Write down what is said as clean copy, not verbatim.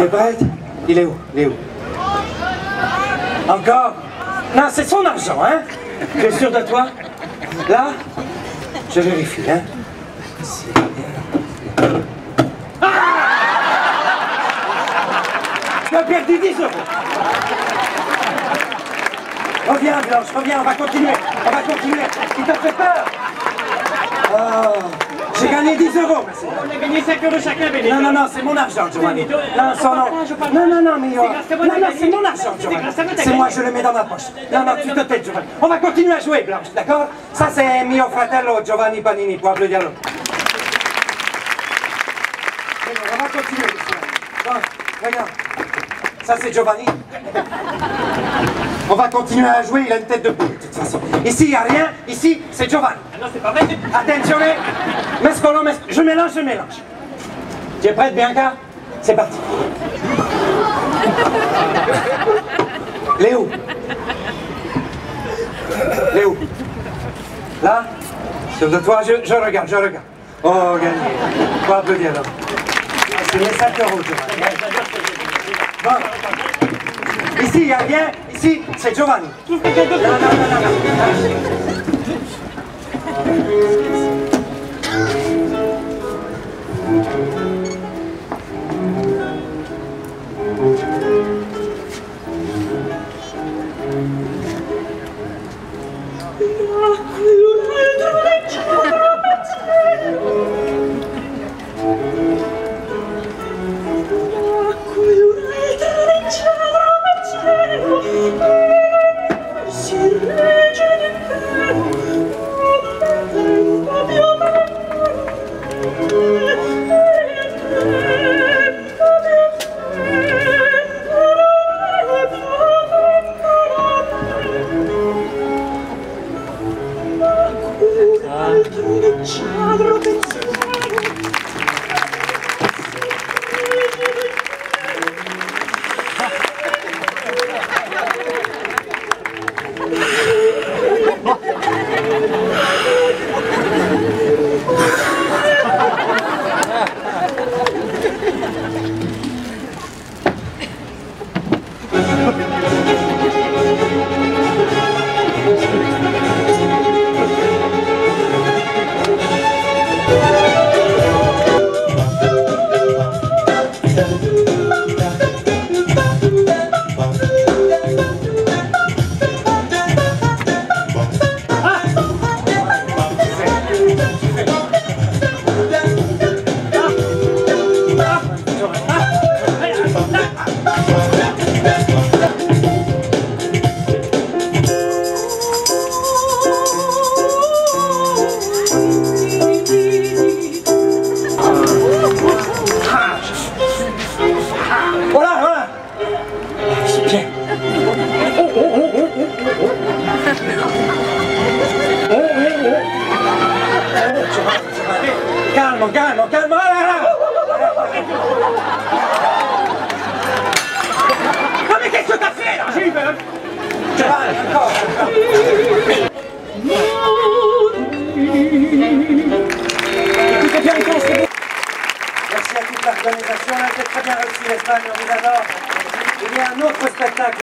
es prête? Il est où? Il est où? Encore? Non, c'est son argent, hein? Tu es sûr de toi? Là? Je vérifie, hein? Ah! Tu as perdu 10 €. Reviens, Blanche, reviens, on va continuer. On va continuer. Il t'a fait peur? Oh, j'ai gagné 10 €, monsieur. On a gagné 5 € chacun, Benito. Non, non, non, c'est mon argent, Giovanni. Non, son nom. Non, non, non, mais... Non, non, c'est mon argent, Giovanni. C'est moi, je le mets dans ma poche. Non, non, tu te tais, Giovanni. On va continuer à jouer, Blanche, d'accord? Ça, c'est mio fratello Giovanni Panini. Può applaudirlo. On va continuer, monsieur. Bon, regarde. Ça, c'est Giovanni. On va continuer à jouer, il a une tête de poule, de toute façon. Ici, il n'y a rien. Ici, c'est Giovanni. Ah non, c'est pas vrai. Attention, mescolo, je mélange, je mélange. Tu es prête, Bianca? C'est parti. Léo. Léo. Là? Sur de toi, je regarde, je regarde. Oh, gagné. Faut applaudir, alors. C'est les 5 €, Giovanni. Bon. Ici, il n'y a rien. Ici, c'est Giovanni. Non, non, non, non. Calme, calme, calme, là. Non mais qu'est-ce que t'as fait là? J'ai eu peur. Giovanni, encore. Écoutez bien, il pense que... Merci à toute l'organisation, là, c'est très bien réussi l'Espagne, on vous adore. Il y a un autre spectacle.